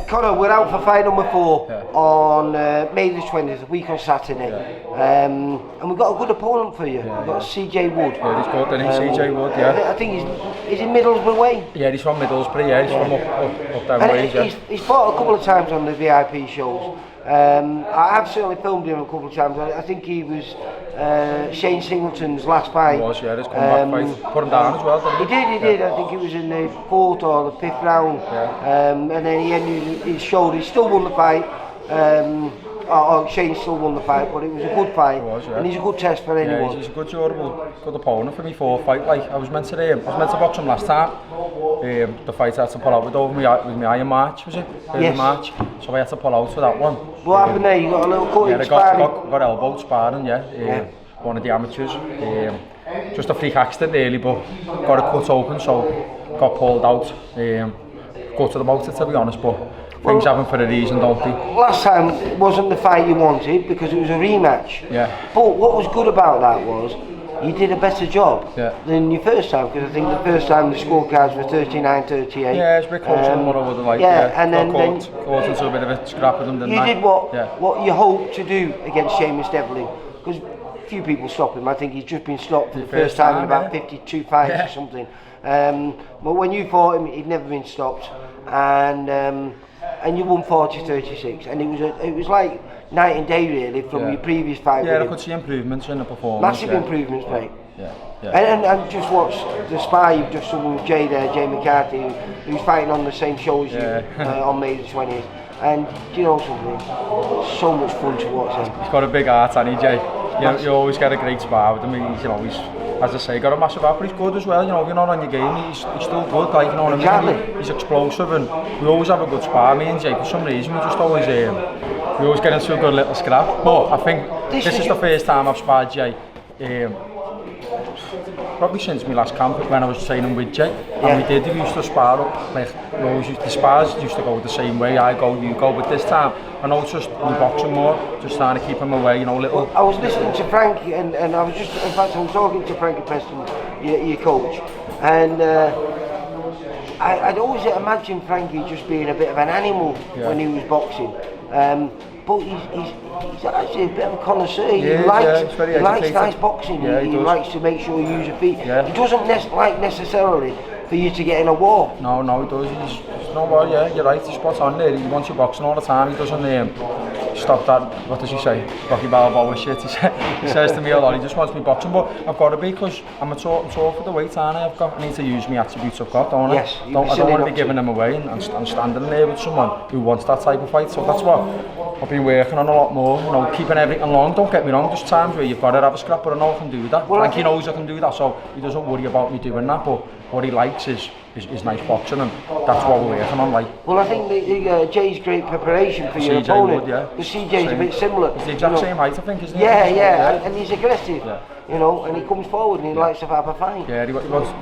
Connor, we're out for fight number 4 on May the 20th, a week on Saturday. And we've got a good opponent for you. We've got CJ Wood. Yeah, he's good, isn't he? CJ Wood, yeah. I think he's in Middlesbrough way. Yeah, he's from Middlesbrough, yeah. He's from up them ways, yeah. He's fought a couple of times on the VIP shows. I have certainly filmed him a couple of times. I think he was Shane Singleton's last fight. He was, yeah, his comeback fight. Put him down as well, didn't he? He did. I think he was in the 4th or the 5th round. Yeah. And then he ended his shoulder. He still won the fight. Shane still won the fight, but it was a good fight. It was, yeah. And he's a good test for anyone. Yeah, he's a good, durable, good opponent for me for a fight. Like I was meant to box him last time. The fight I had to pull out with my Iron March, was it? Yes. March. So I had to pull out for that one. What happened there? You got a little cut in sparring? Got elbowed sparring, yeah. One of the amateurs. Just a freak accident really, but got it cut open, so got pulled out. Gutted about it, to be honest, but things happen for a reason, don't they? Last time it wasn't the fight you wanted because it was a rematch. Yeah. But what was good about that was you did a better job than your first time, because I think the first time the scorecards were 39-38. Yeah, it's a bit closer than what I would have liked. Yeah, and then caught into a bit of a scrap with them, didn't I? You did what you hoped to do against Seamus Devlin, because few people stop him. I think he's just been stopped for the first time in about 52 fights or something. But when you fought him, he'd never been stopped, and you won 40-36, and it was like night and day really from your previous fight. Yeah, I could see improvements in the performance. Massive improvements, mate. Yeah. And just watch the spar you've just done with Jay there, Jay McCarthy, who's fighting on the same show as you on May the 20th. And do you know something? It's so much fun to watch him. He's got a big heart, hasn't he, Jay? You always get a great spar with him. He's as I say, got a massive heart, but he's good as well. If you're not on your game, he's still good. Like, you know what I mean? He's explosive, and we always have a good spar. Me and Jay, for some reason, we always get into a good little scrap. But I think this is the first time I've sparred Jay. Probably since my last camp when I was training with Jay, and we used to spar up, like the spars used to go the same way, I go, you go, but this time I know it's just me boxing more, just trying to keep him away, little. Well, I was listening to Frankie, and I was just, in fact I was talking to Frankie Preston, your coach, and I'd always imagined Frankie just being a bit of an animal when he was boxing. But he's actually a bit of a connoisseur. He likes nice boxing. He likes to make sure you use your feet. He doesn't like necessarily for you to get in a war. No, he does. He's no war. Yeah, you're right. He's spot on there. He wants you boxing all the time. He doesn't stop that. What does he say? Rocky Balboa shit. He says to me a lot. He just wants me boxing, but I've got to be, because I'm tall for the weight, aren't I? I need to use my attributes I've got, don't I? Yes. I don't want to be giving them away and standing there with someone who wants that type of fight. So that's what I've been working on a lot more. Keeping everything long. Don't get me wrong. There's times where you've got to have a scrap, but I know I can do that. Well, Frankie knows I can do that, so he doesn't worry about me doing that. But what he likes is nice boxing, and that's what we're working on. Well, I think Jay's great preparation for your opponent. Because CJ's a bit similar. He's the exact same height, I think, isn't he? Yeah. And he's aggressive. And he comes forward and he likes to have a fight. Yeah, he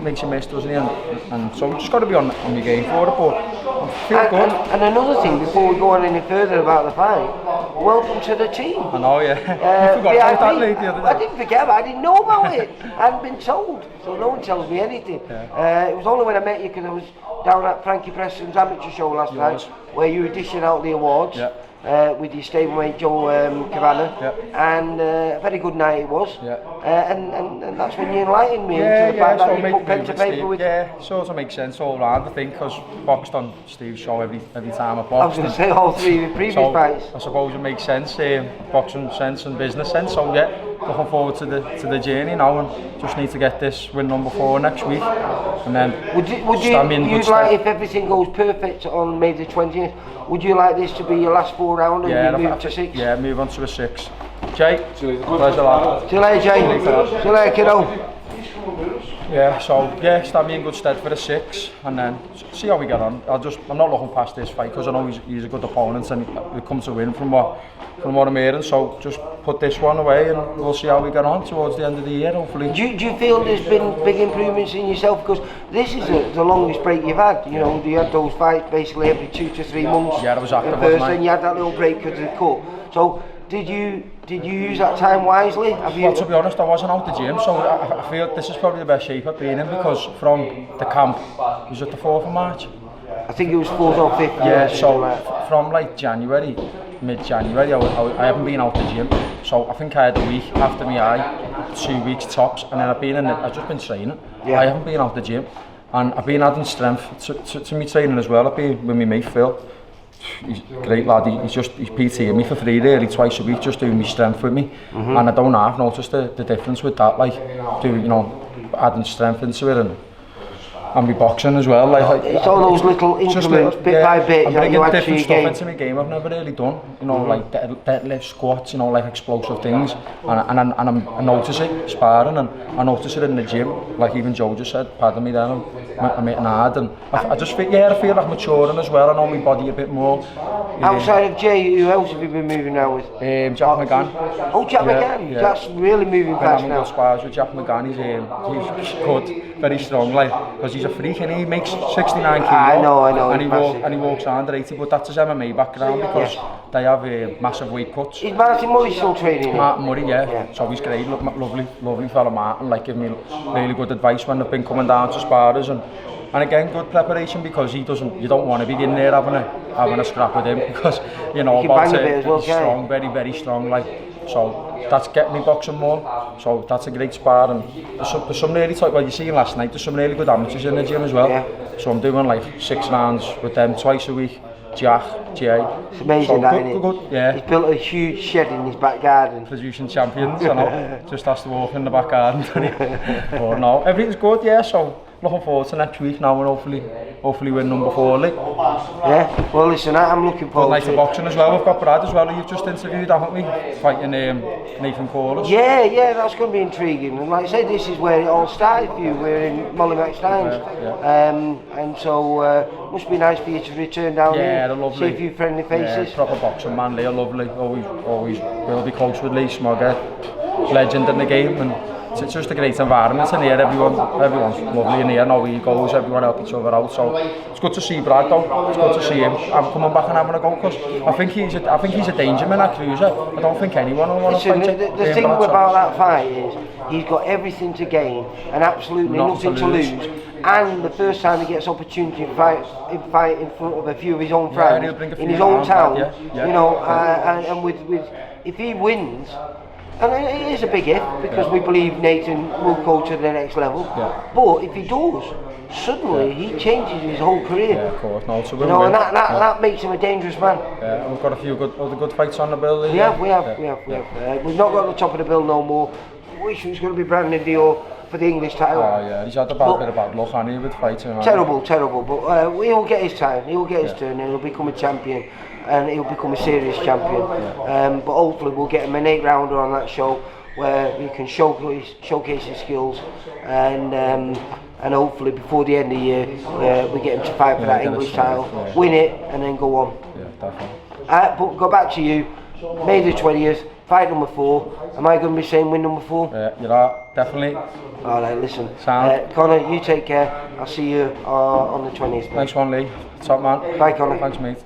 makes you miss, doesn't he? And so you just got to be on your game for it. But I feel good. And another thing, before we go on any further about the fight, welcome to the team. I know, you forgot about that lady the other day. I didn't forget, but I didn't know about it. I hadn't been told, so no one tells me anything. It was only when I met you, because I was down at Frankie Preston's amateur show last night, where you were dishing out the awards. With your stablemate Joe Cavanagh, and a very good night it was. And that's when you enlightened me into the fact that you put pen to paper with. Yeah, sort of makes sense all round, I think, because I boxed on Steve's show every time I boxed. I was going to say all three of the previous fights. I suppose it makes sense, boxing sense and business sense. So looking forward to the journey now, and just need to get this win number 4 next week, and then would you like, if everything goes perfect on May the 20th, would you like this to be your last 4 round and you move to 6? Yeah, move on to a 6. Jay, pleasure, lad. See you later, Jay. See you later, kiddo. Yeah, so stand me in good stead for a 6, and then see how we get on. I'm not looking past this fight, because I know he's a good opponent, and we come to win from what I'm hearing. So just put this one away, and we'll see how we get on towards the end of the year, hopefully. Do you feel there's been big improvements in yourself? Because this is the longest break you've had. You had those fights basically every 2 to 3 months. Yeah, I was active. And you had that little break because of the cut. So did you use that time wisely? Well, to be honest, I wasn't out the gym, so I feel this is probably the best shape I've been in, because from the camp, it was at the 4th of March. I think it was 4th or 5th. Yeah, so from like January, mid-January, I haven't been out the gym. So I think I had a week after my eye, 2 weeks tops, and then I've just been training. Yeah. I haven't been out the gym, and I've been adding strength to my training as well. I've been with my mate Phil. He's a great lad. He's PTing me for free really twice a week, just doing my strength with me. And I don't half notice the difference with that, like adding strength into it and my boxing as well. Like it's all those little increments, bit by bit. I'm bringing different stuff into my game I've never really done. Like deadlift, squats, like explosive things. And I notice it sparring, and I notice it in the gym. Like even Joe just said, pardon me then, I'm hitting hard, and I just feel, I feel like maturing as well. I know my body a bit more. Outside of Jay, who else have you been moving now with? Jack McGann. Oh, Jack McGann. Yeah. That's really moving fast now. I'm spars with Jack McGann. He's good, very strong, like, because he's a freak and he makes 69 kilo. I know. And he walks under 80, but that's his MMA background because they have massive weight cuts. Is Martin Murray still training? Martin Murray, yeah. So he's great, lovely fella Martin, like giving me really good advice when they've been coming down to sparring. And again, good preparation because you don't want to be in there having a scrap with him because he's strong, very, very strong, like. So that's getting me boxing more. So that's a great spar, and there's some really tight. Well, you seen last night. There's some really good amateurs in the gym as well. Yeah. So I'm doing like 6 rounds with them twice a week. Jack, Jay. It's amazing that, isn't it? Good, yeah. He's built a huge shed in his back garden. Producing champions, just has to walk in the back garden. But no, everything's good, yeah. So looking forward to next week now, and hopefully win number 4 league. Yeah, well listen, I'm looking forward to it. Boxing as well, we've got Brad as well, who you've just interviewed, haven't we? Fighting Nathan Corliss. Yeah, that's going to be intriguing. And like I said, this is where it all started for you. We're in Molly McStein's. And so must be nice for you to return down here, see a few friendly faces. Yeah, proper boxing man, Lee, lovely. Always will be close with Lee Smogger, legend in the game. And it's just a great environment in here. Everyone's lovely in here. No egos, everyone help each other out. So it's good to see Brad though. It's good to see him. I'm coming back and having a go because I think he's a danger man at cruiser. I don't think anyone will want to fight him. The thing about that fight is he's got everything to gain and absolutely nothing to lose. And the first time he gets opportunity to fight in front of a few of his own friends in his own town, and with if he wins. And it is a big if, because we believe Nathan will go to the next level. Yeah. But if he does, suddenly he changes his whole career. Yeah, of course. No, so and that makes him a dangerous man. Yeah, we've got a few good fights on the bill. We have. We've not got the top of the bill no more. Wish it was going to be Brandon Dio for the English title. Oh yeah, he's had a bit of bad luck, hasn't he, with fighting. Terrible. But he'll get his time. He'll get his turn, and he'll become a champion. And he'll become a serious champion. But hopefully we'll get him an 8-rounder on that show where he can showcase his skills, and hopefully before the end of the year we get him to fight for that English title, win it, and then go on. Yeah, definitely. But go back to you, May the 20th, fight number 4. Am I going to be saying win number 4? Yeah, you are, definitely. Alright, listen. Connor, you take care. I'll see you on the 20th. Nice one, Lee. Top man. Bye, Connor. Thanks, mate.